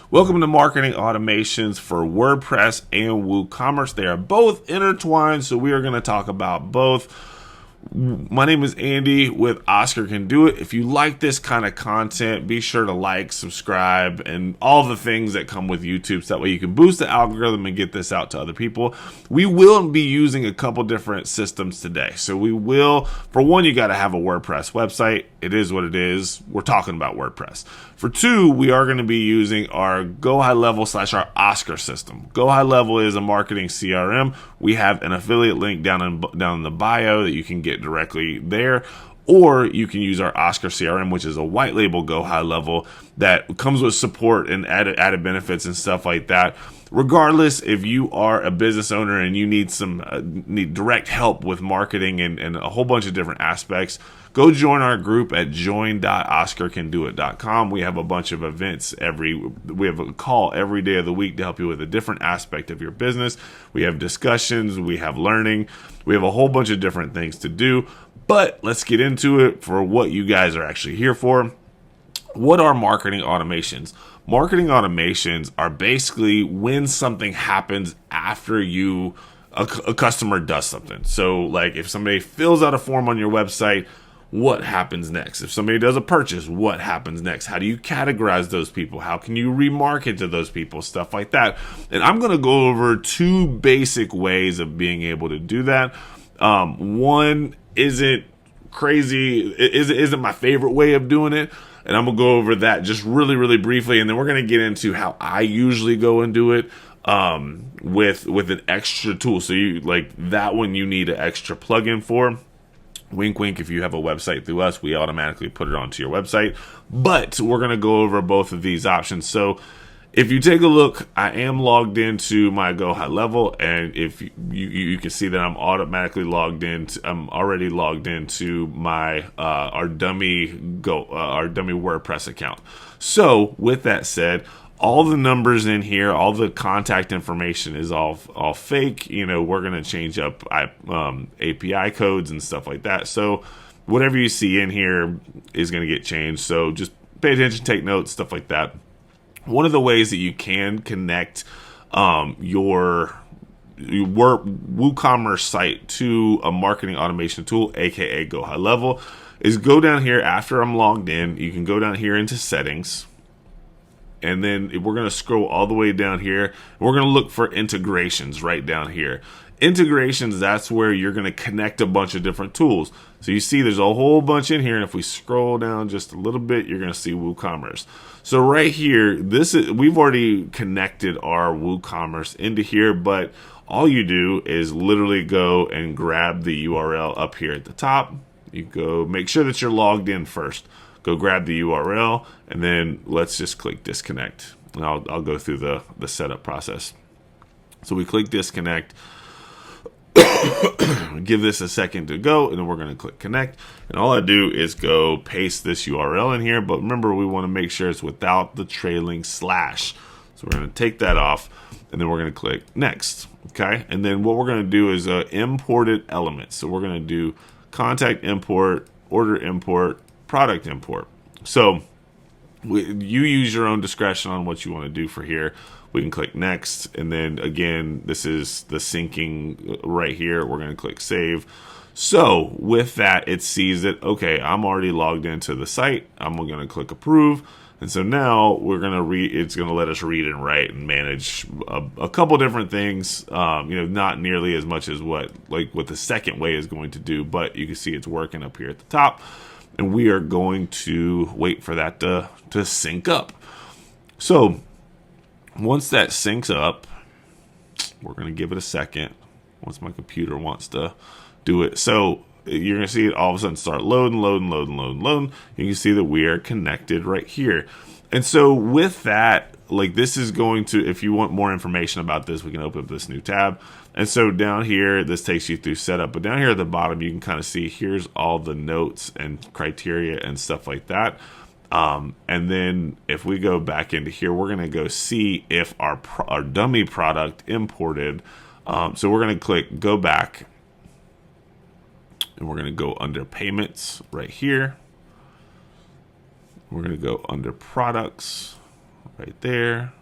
Welcome to Marketing Automations for WordPress and WooCommerce. They are both intertwined, so we are going to talk about both. My name is Andy with Oscar Can Do It. If you like this kind of content, be sure to like, subscribe, and all the things that come with YouTube, so that way you can boost the algorithm and get this out to other people. We will be using a couple different systems today. So we will, for one, you got to have a WordPress website. It is what it is. We're talking about WordPress. For two, we are going to be using our Go High Level / our Oscar system. Go High Level is a marketing CRM. We have an affiliate link down in the bio that you can get directly there, or you can use our Oscar CRM, which is a white label Go High Level that comes with support and added benefits and stuff like that. Regardless, if you are a business owner and you need need direct help with marketing and a whole bunch of different aspects, go join our group at join.oscarcandoit.com. We have a bunch of events we have a call every day of the week to help you with a different aspect of your business. We have discussions, we have learning, we have a whole bunch of different things to do. But let's get into it for what you guys are actually here for. What are marketing automations? Marketing automations are basically when something happens after a customer does something. So like if somebody fills out a form on your website, what happens next? If somebody does a purchase, what happens next? How do you categorize those people? How can you remarket to those people? Stuff like that. And I'm going to go over two basic ways of being able to do that. One isn't crazy, isn't my favorite way of doing it. And I'm going to go over that just really, really briefly. And then we're going to get into how I usually go and do it with an extra tool. So you like that one you need an extra plugin for. Wink, wink, if you have a website through us, we automatically put it onto your website. But we're going to go over both of these options. So if you take a look, I am logged into my Go High Level, and if you can see that I'm automatically logged in. I'm already logged into my our dummy WordPress account. So with that said, all the numbers in here, all the contact information is all fake. You know, we're going to change up API codes and stuff like that. So whatever you see in here is going to get changed. So just pay attention, take notes, stuff like that. One of the ways that you can connect your WooCommerce site to a marketing automation tool, aka Go High Level, is go down here after I'm logged in. You can go down here into settings, and then we're going to scroll all the way down here. And we're going to look for integrations right down here. Integrations, that's where you're going to connect a bunch of different tools. So you see there's a whole bunch in here, and if we scroll down just a little bit, you're going to see WooCommerce. So right here, we've already connected our WooCommerce into here, but all you do is literally go and grab the URL up here at the top. You go make sure that you're logged in first. Go grab the URL, and then let's just click disconnect. And I'll go through the setup process. So we click disconnect. Give this a second to go, and then we're going to click connect. And all I do is go paste this URL in here, but remember we want to make sure it's without the trailing slash. So we're going to take that off, and then we're going to click next. Okay, and then what we're going to do is imported elements. So we're going to do contact import, order import, product import. So you use your own discretion on what you want to do for here. We can click next, and then again, this is the syncing right here. We're going to click save. So with that, it sees that, okay, I'm already logged into the site. I'm going to click approve. And so now we're going to it's going to let us read and write and manage a couple different things. Not nearly as much as what the second way is going to do, but you can see it's working up here at the top. And we are going to wait for that to sync up. So once that syncs up, we're going to give it a second once my computer wants to do it. So you're going to see it all of a sudden start loading. You can see that we are connected right here. And so with that, this is going to, if you want more information about this, we can open up this new tab. And so down here, this takes you through setup. But down here at the bottom, you can kind of see here's all the notes and criteria and stuff like that. And then if we go back into here, we're going to go see if our dummy product imported. So we're going to click go back, and we're going to go under payments right here. We're going to go under products right there.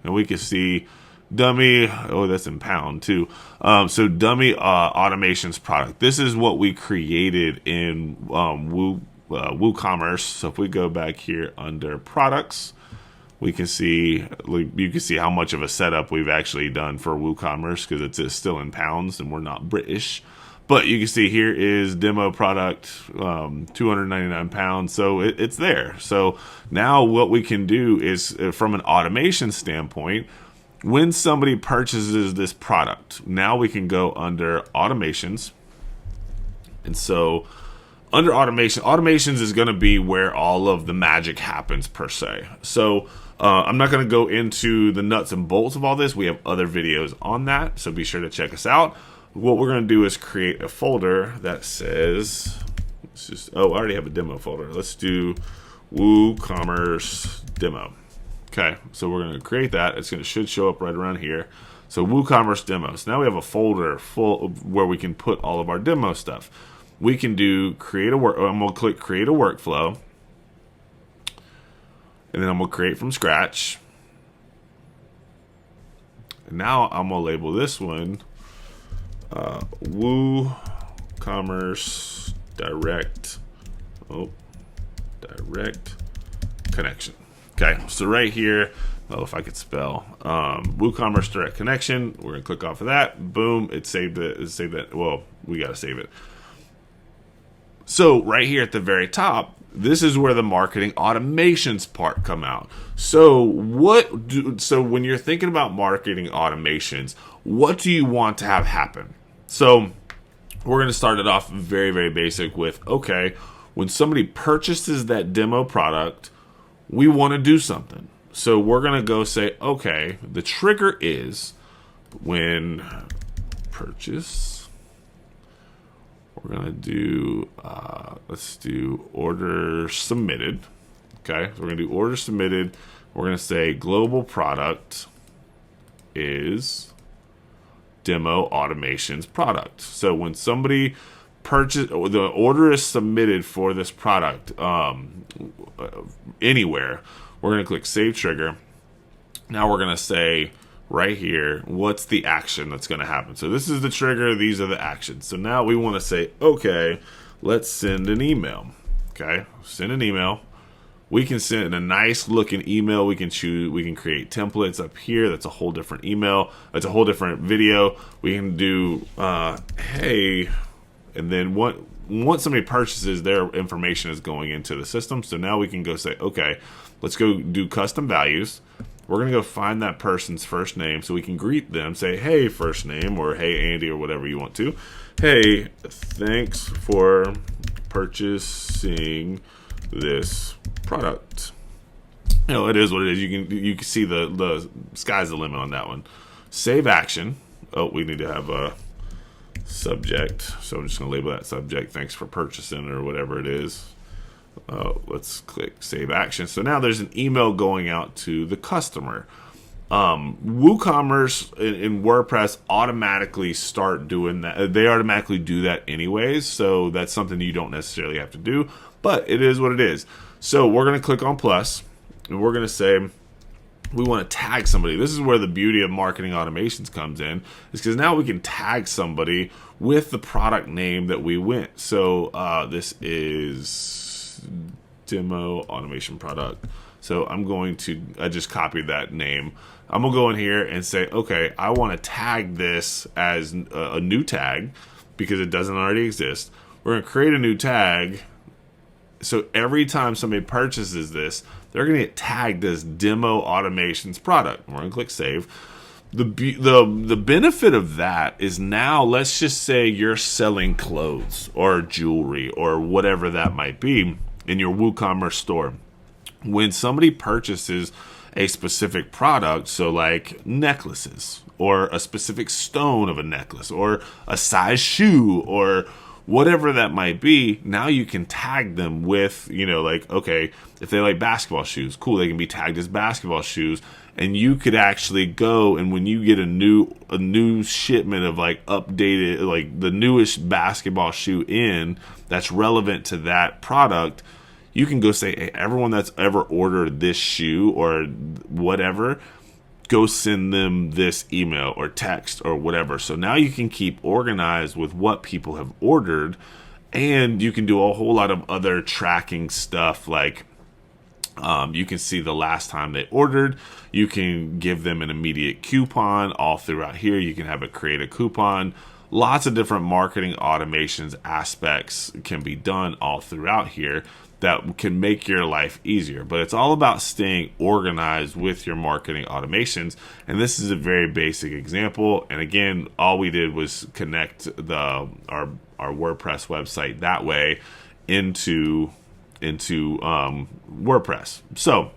And we can see dummy, oh, that's in pound too. So dummy automations product. This is what we created in WooCommerce. So if we go back here under products, we can see, you can see how much of a setup we've actually done for WooCommerce, because it's still in pounds and we're not British. But you can see here is demo product, 299 pounds. So it's there. So now what we can do is, from an automation standpoint, when somebody purchases this product, now we can go under automations. And so under automations is going to be where all of the magic happens per se. So I'm not going to go into the nuts and bolts of all this. We have other videos on that, so be sure to check us out. What we're going to do is create a folder that says, I already have a demo folder. Let's do WooCommerce demo. Okay, so we're going to create that. Should show up right around here. So WooCommerce demos. Now we have a folder full of where we can put all of our demo stuff. We can do create a work. I'm going to click create a workflow, and then I'm going to create from scratch. And now I'm going to label this one WooCommerce direct connection. Okay, so right here, if I could spell WooCommerce direct connection, we're gonna click off of that. Boom, it saved it. It saved that. Well, we gotta save it. So right here at the very top, this is where the marketing automations part come out. So when you're thinking about marketing automations, what do you want to have happen? So we're going to start it off very, very basic with, okay, when somebody purchases that demo product, we want to do something. So we're going to go say, okay, the trigger is when purchase. We're going to do, let's do order submitted. Okay, so we're going to do order submitted. We're going to say global product is demo automations product. So when somebody the order is submitted for this product anywhere, we're going to click save trigger. Now we're going to say right here, what's the action that's going to happen? So this is the trigger, these are the actions. So now we want to say, okay, let's send an email. Okay, send an email. We can send a nice looking email. We can create templates up here. That's a whole different email. That's a whole different video. We can do, hey, and then once somebody purchases, their information is going into the system. So now we can go say, okay, let's go do custom values. We're going to go find that person's first name so we can greet them, say, hey, first name, or hey, Andy, or whatever you want to. Hey, thanks for purchasing this product. You know, it is what it is. You can see the sky's the limit on that one. Save action. Oh, we need to have a subject. So I'm just going to label that subject. Thanks for purchasing, or whatever it is. Let's click save action. So now there's an email going out to the customer. WooCommerce in WordPress automatically start doing that. They automatically do that anyways. So that's something you don't necessarily have to do, but it is what it is. So we're going to click on plus, and we're going to say we want to tag somebody. This is where the beauty of marketing automations comes in, is because now we can tag somebody with the product name that we went. So this is demo automation product. So I just copied that name. I'm going to go in here and say, okay, I want to tag this as a new tag because it doesn't already exist. We're going to create a new tag. So every time somebody purchases this, they're going to get tagged as demo automations product. We're going to click save. The benefit of that is now, let's just say you're selling clothes or jewelry or whatever that might be in your WooCommerce store. When somebody purchases a specific product, so like necklaces or a specific stone of a necklace or a size shoe or whatever that might be, now you can tag them with, like, okay, if they like basketball shoes, cool, they can be tagged as basketball shoes. And you could actually go, and when you get a new shipment of like updated, like the newest basketball shoe in that's relevant to that product, you can go say, hey, everyone that's ever ordered this shoe or whatever, go send them this email or text or whatever. So now you can keep organized with what people have ordered, and you can do a whole lot of other tracking stuff like you can see the last time they ordered. You can give them an immediate coupon all throughout here. You can have it create a coupon. Lots of different marketing automations aspects can be done all throughout here that can make your life easier. But it's all about staying organized with your marketing automations. And this is a very basic example. And again, all we did was connect our WordPress website that way into WordPress. So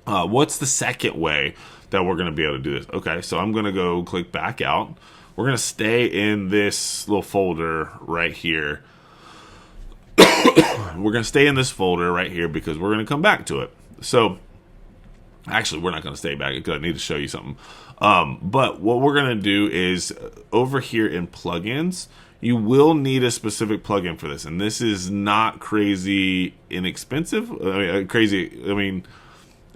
what's the second way that we're going to be able to do this? Okay, so I'm going to go click back out. We're going to stay in this little folder right here. We're going to stay in this folder right here because we're going to come back to it. So actually, we're not going to stay back because I need to show you something. But what we're going to do is over here in plugins, you will need a specific plugin for this. And this is not crazy inexpensive. I mean,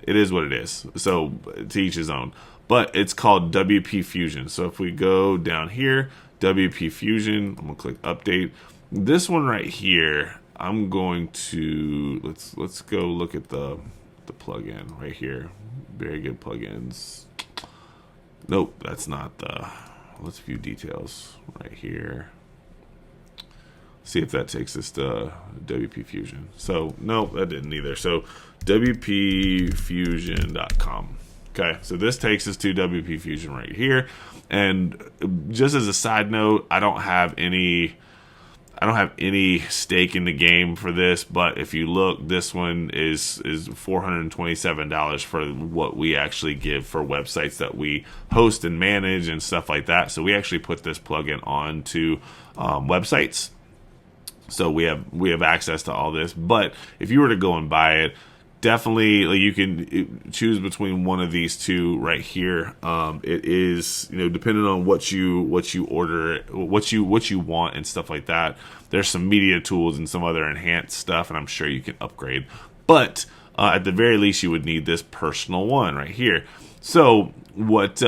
it is what it is. So to each his own. But it's called WP Fusion. So if we go down here, WP Fusion, I'm going to click update. This one right here, I'm going to, let's go look at the plugin right here. Very good plugins. Nope, that's not the, let's view details right here. See if that takes us to WP Fusion. So nope, that didn't either. So WPFusion.com. Okay, so this takes us to WP Fusion right here. And just as a side note, I don't have any stake in the game for this, but if you look, this one is $427 for what we actually give for websites that we host and manage and stuff like that. So we actually put this plugin onto websites. So we have access to all this. But if you were to go and buy it, definitely you can choose between one of these two right here. It is, depending on what you order, what you want and stuff like that. There's some media tools and some other enhanced stuff, and I'm sure you can upgrade. But at the very least, you would need this personal one right here. So what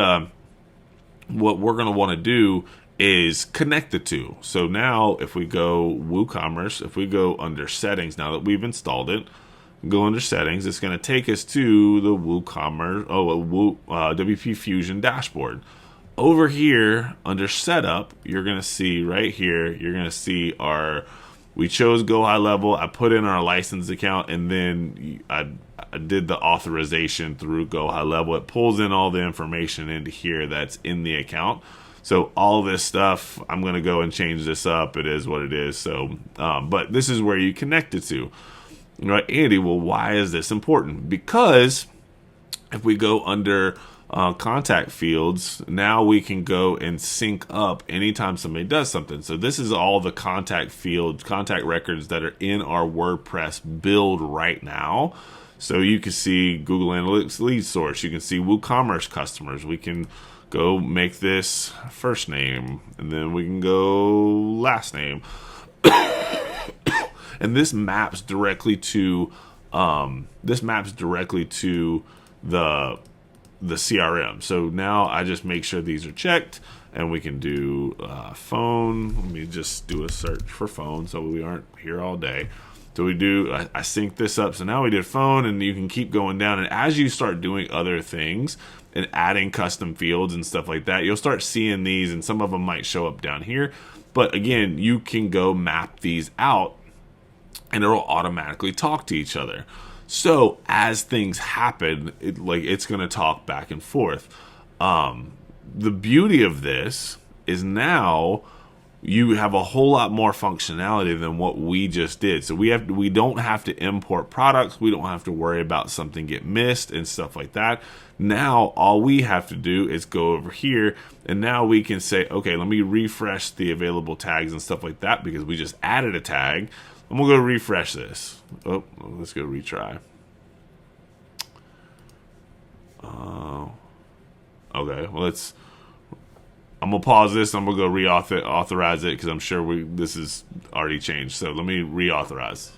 we're going to want to do is connect the two. So now if we go WooCommerce, if we go under settings, now that we've installed it, go under settings, it's going to take us to the WooCommerce, WP Fusion dashboard. Over here under setup, you're going to see right here, you're going to see we chose Go High Level. I put in our license account, and then I did the authorization through Go High Level. It pulls in all the information into here that's in the account. So all this stuff, I'm going to go and change this up. It is what it is. So, but this is where you connect it to. Right, Andy, well, why is this important? Because if we go under contact fields, now we can go and sync up anytime somebody does something. So this is all the contact fields, contact records that are in our WordPress build right now. So you can see Google Analytics lead source. You can see WooCommerce customers. We can go make this first name, and then we can go last name. And this maps directly to the CRM. So now I just make sure these are checked, and we can do phone. Let me just do a search for phone so we aren't here all day. So I sync this up. So now we did phone, and you can keep going down. And as you start doing other things and adding custom fields and stuff like that, you'll start seeing these, and some of them might show up down here. But again, you can go map these out, and it'll automatically talk to each other. So as things happen, it's going to talk back and forth. The beauty of this is now you have a whole lot more functionality than what we just did. So we don't have to import products. We don't have to worry about something get missed and stuff like that. Now all we have to do is go over here, and now we can say, okay, let me refresh the available tags and stuff like that, because we just added a tag. I'm going to go refresh this. Oh, let's go retry. Okay, well, I'm going to pause this. I'm going to go reauthorize it because I'm sure this is already changed. So let me reauthorize.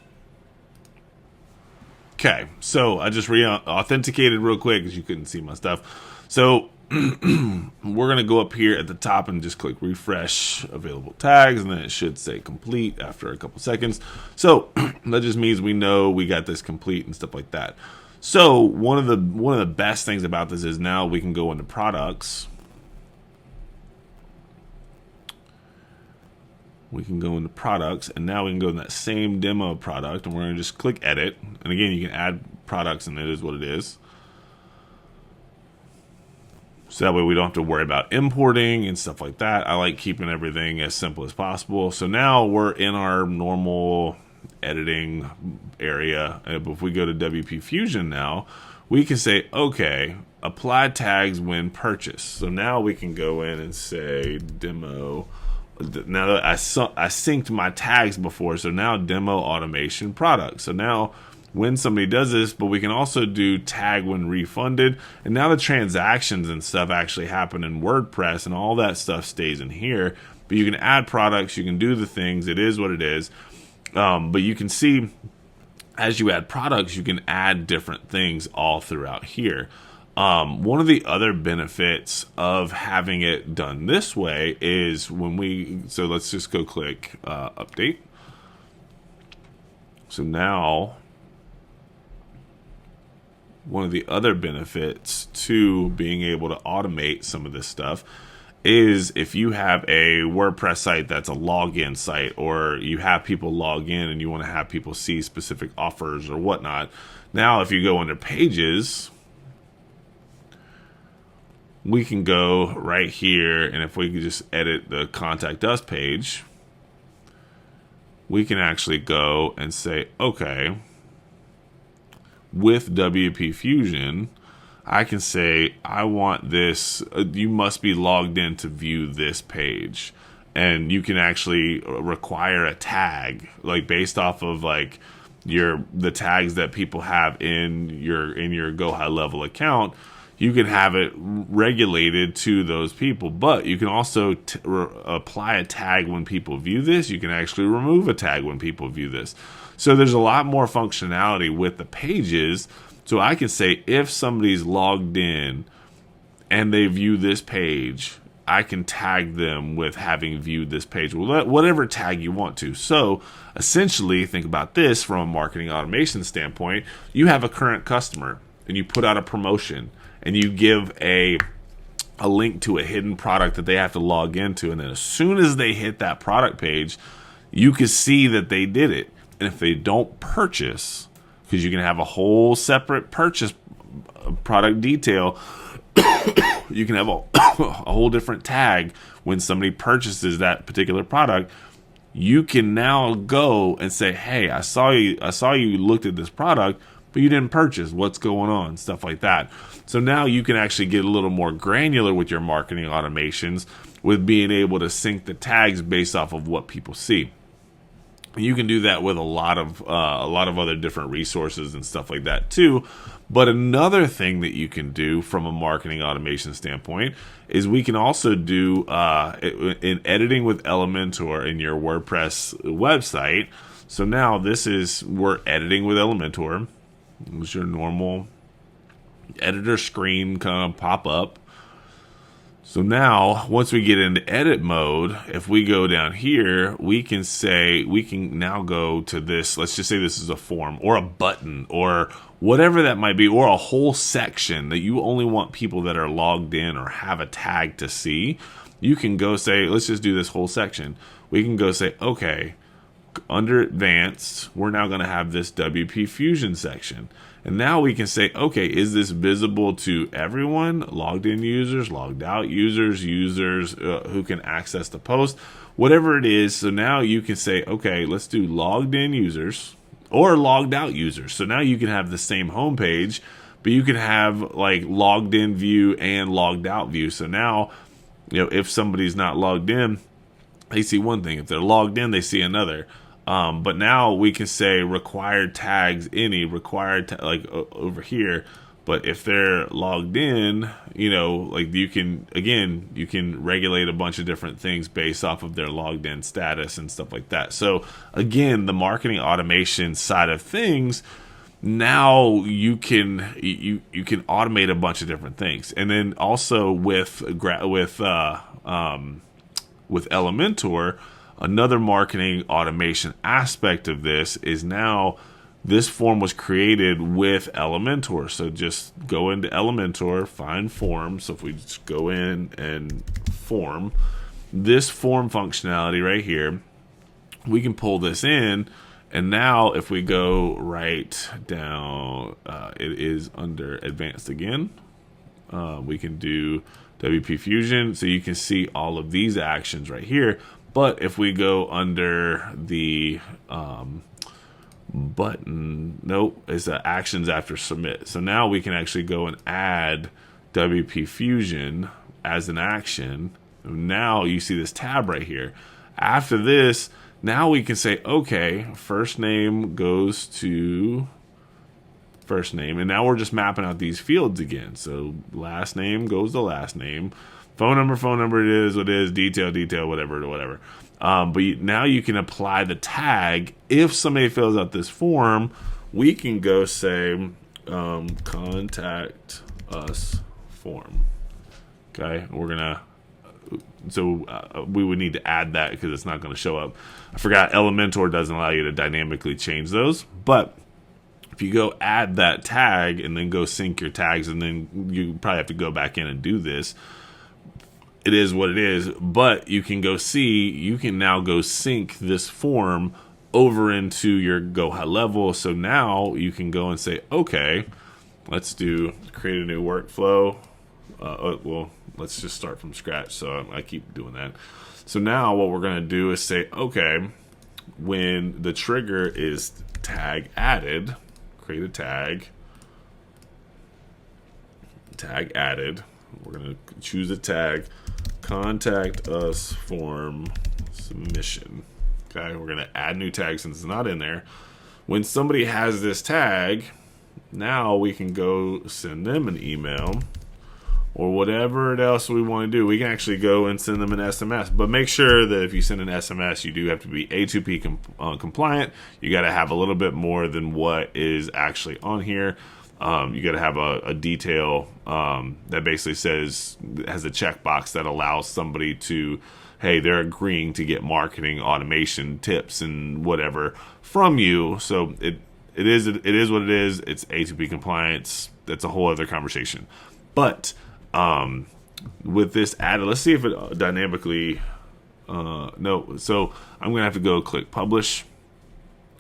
Okay, so I just authenticated real quick because you couldn't see my stuff. So we're going to go up here at the top and just click refresh available tags, and then it should say complete after a couple seconds. So that just means we know we got this complete and stuff like that. So one of the best things about this is now we can go into products. We can go into products, and now we can go in that same demo product, and we're going to just click edit. And again, you can add products, and it is what it is. So that way we don't have to worry about importing and stuff like that. I like keeping everything as simple as possible. So now we're in our normal editing area. And if we go to WP Fusion now, we can say, okay, apply tags when purchased. So now we can go in and say demo. Now that I synced my tags before, so now demo automation product. So now when somebody does this, but we can also do tag when refunded, and now the transactions and stuff actually happen in WordPress, and all that stuff stays in here. But you can add products, you can do the things. It is what it is. But you can see as you add products, you can add different things all throughout here. One of the other benefits of having it done this way is so let's just go click update. So now one of the other benefits to being able to automate some of this stuff is if you have a WordPress site that's a login site, or you have people log in and you want to have people see specific offers or whatnot. Now, if you go under pages, we can go right here, and if we could just edit the contact us page, we can actually go and say, okay, with WP Fusion, I can say, I want this, you must be logged in to view this page. And you can actually require a tag, like based off of like the tags that people have in your Go High Level account. You can have it regulated to those people, but you can also apply a tag when people view this. You can actually remove a tag when people view this. So there's a lot more functionality with the pages. So I can say if somebody's logged in and they view this page, I can tag them with having viewed this page, whatever tag you want to. So essentially, think about this from a marketing automation standpoint. You have a current customer and you put out a promotion, and you give a link to a hidden product that they have to log into. And then as soon as they hit that product page, you can see that they did it. And if they don't purchase, because you can have a whole separate purchase product detail, you can have a whole different tag when somebody purchases that particular product. You can now go and say, hey, I saw you looked at this product, but you didn't purchase. What's going on? Stuff like that. So now you can actually get a little more granular with your marketing automations with being able to sync the tags based off of what people see. You can do that with a lot of other different resources and stuff like that too. But another thing that you can do from a marketing automation standpoint is we can also do in editing with Elementor in your WordPress website. So now we're editing with Elementor. It's your normal editor screen kind of pop up. So now, once we get into edit mode, if we go down here, we can now go to this. Let's just say this is a form or a button or whatever that might be, or a whole section that you only want people that are logged in or have a tag to see. You can go say, let's just do this whole section. We can go say, okay, under advanced, we're now going to have this WP Fusion section. And now we can say, okay, is this visible to everyone? Logged in users, logged out users who can access the post, whatever it is. So now you can say, okay, let's do logged in users or logged out users. So now you can have the same homepage, but you can have like logged in view and logged out view. So now, if somebody's not logged in, they see one thing. If they're logged in, they see another. But now we can say required tags, like over here. But if they're logged in, like you can regulate a bunch of different things based off of their logged in status and stuff like that. So again, the marketing automation side of things now you can automate a bunch of different things. And then also with Elementor, another marketing automation aspect of this is now this form was created with Elementor. So just go into Elementor, find forms. So if we just go in and form, this form functionality right here, we can pull this in. And now if we go right down, it is under advanced again. We can do WP Fusion. So you can see all of these actions right here. But if we go under the button, nope, it's actions after submit. So now we can actually go and add WP Fusion as an action. Now you see this tab right here. After this, now we can say, okay, first name goes to first name. And now we're just mapping out these fields again. So last name goes to last name. Phone number, it is what it is. Detail, whatever. But now you can apply the tag. If somebody fills out this form, we can go say, contact us form. Okay, we're gonna. So we would need to add that because it's not going to show up. I forgot Elementor doesn't allow you to dynamically change those, but if you go add that tag and then go sync your tags, and then you probably have to go back in and do this. It is what it is, but you can go see, you can now go sync this form over into your Go High Level. So now you can go and say, okay, let's create a new workflow. Well, let's just start from scratch. So I keep doing that. So now what we're going to do is say, okay, when the trigger is tag added, create a tag added. We're going to choose a tag, contact us form submission. Okay, we're going to add new tag since it's not in there. When somebody has this tag, now we can go send them an email or whatever else we want to do. We can actually go and send them an SMS. But make sure that if you send an SMS, you do have to be A2P compliant. You got to have a little bit more than what is actually on here. You got to have a detail that basically says, has a checkbox that allows somebody to, hey, they're agreeing to get marketing automation tips and whatever from you. So it is what it is. It's A2P compliance. That's a whole other conversation. But with this added, let's see if it dynamically, no. So I'm going to have to go click publish.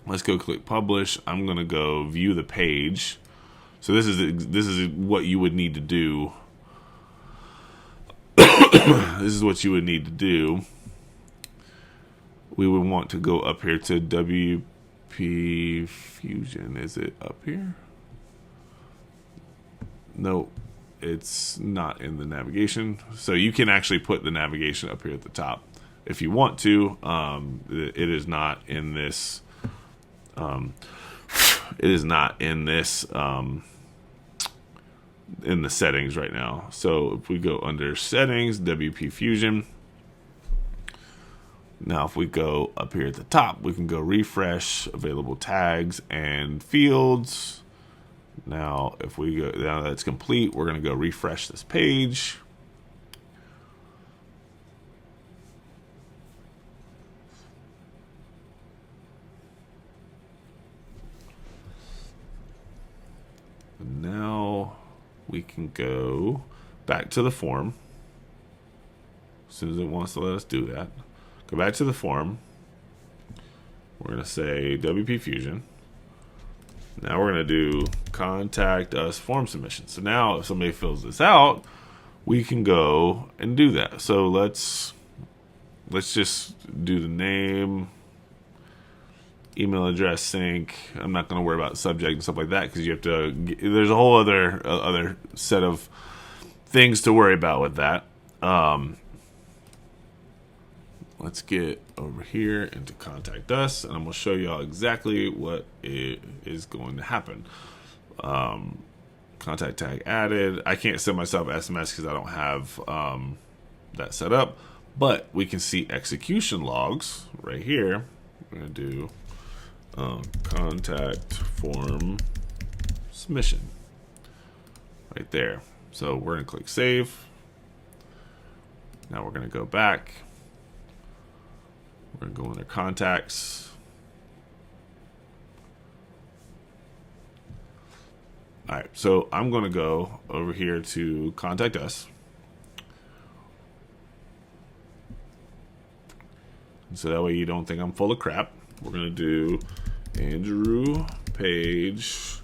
Let's go click publish. I'm going to go view the page. So this is what you would need to do. This is what you would need to do. We would want to go up here to WP Fusion. Is it up here? No, it's not in the navigation. So you can actually put the navigation up here at the top if you want to. It is not in this. It is not in this. In the settings right now. So if we go under settings, WP Fusion. Now if we go up here at the top, we can go refresh available tags and fields. Now if we go, now that's complete, we're going to go refresh this page. And now we can go back to the form. As soon as it wants to let us do that, go back to the form. We're going to say WP Fusion. Now we're going to do contact us form submission. So now if somebody fills this out, we can go and do that. So let's just do the name, email address sync. I'm not going to worry about subject and stuff like that because you have to. There's a whole other set of things to worry about with that. Let's get over here into contact us, and I'm going to show y'all exactly what is going to happen. Contact tag added. I can't send myself SMS because I don't have that set up, but we can see execution logs right here. We're going to do contact form submission right there. So we're going to click save. Now we're going to go back. We're going to go under contacts. All right, so I'm going to go over here to contact us. So that way you don't think I'm full of crap. We're going to do Andrew Page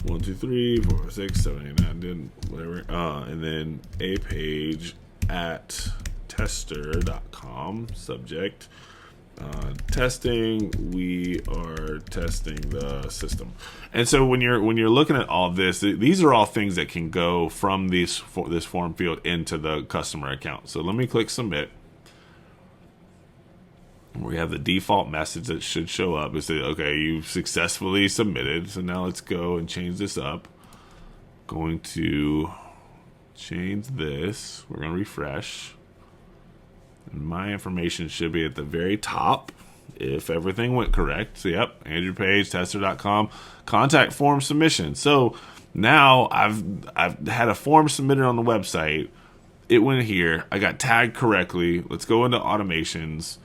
1 2 3 4 6 7 8 9 10 whatever, and then a page at tester.com. Subject testing. We are testing the system. And so when you're looking at all this, these are all things that can go from this form field into the customer account. So let me click submit. We have the default message that should show up. It says, okay, you've successfully submitted. So now let's go and change this up. Going to change this. We're going to refresh. And my information should be at the very top if everything went correct. So, yep, Andrew Page, tester.com, contact form submission. So now I've had a form submitted on the website. It went here. I got tagged correctly. Let's go into automations.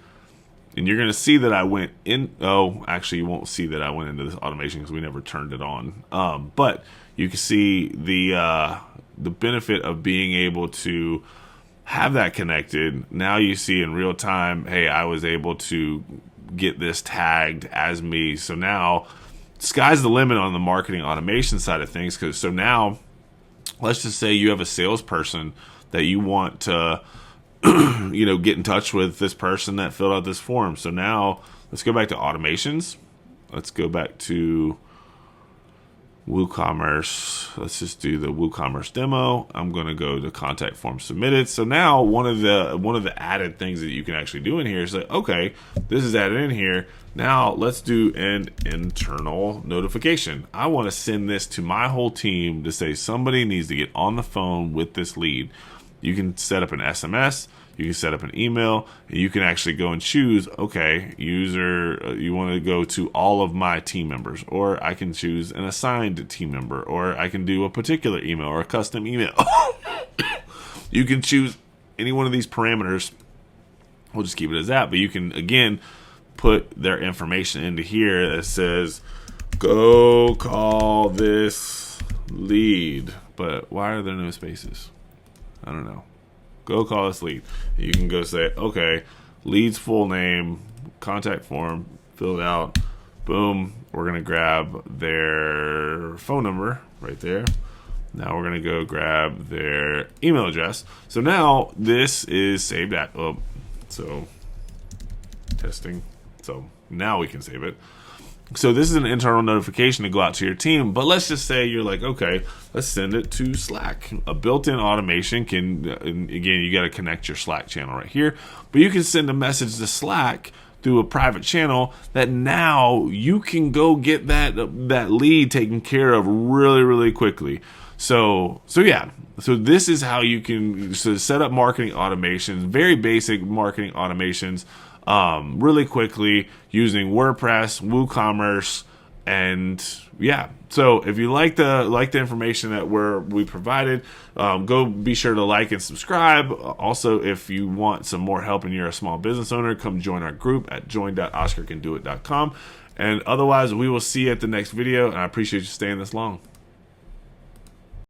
And you're going to see that I went in. Oh, actually, you won't see that I went into this automation because we never turned it on. But you can see the benefit of being able to have that connected. Now you see in real time, hey, I was able to get this tagged as me. So now, sky's the limit on the marketing automation side of things. So now, let's just say you have a salesperson that you want to get in touch with this person that filled out this form. So now let's go back to automations. Let's go back to WooCommerce. Let's just do the WooCommerce demo. I'm going to go to contact form submitted. So now one of the added things that you can actually do in here is like, okay, this is added in here. Now let's do an internal notification. I want to send this to my whole team to say somebody needs to get on the phone with this lead. You can set up an SMS, you can set up an email, and you can actually go and choose, okay, user, you want to go to all of my team members, or I can choose an assigned team member, or I can do a particular email or a custom email. You can choose any one of these parameters. We'll just keep it as that, but you can, again, put their information into here that says, go call this lead. But why are there no spaces? I don't know. Go call this lead. You can go say, okay, lead's full name, contact form, filled out. Boom. We're going to grab their phone number right there. Now we're going to go grab their email address. So now this is saved at, so testing. So now we can save it. So this is an internal notification to go out to your team, but let's just say you're like, okay, let's send it to Slack. A built-in automation can, again, you got to connect your Slack channel right here, but you can send a message to Slack through a private channel that now you can go get that lead taken care of really, really quickly. So yeah. So this is how you can set up marketing automations, very basic marketing automations, really quickly using WordPress, WooCommerce, and yeah. So if you like the information that we provided, go be sure to like and subscribe. Also, if you want some more help and you're a small business owner, come join our group at join.oscarcandoit.com. And otherwise, we will see you at the next video. And I appreciate you staying this long.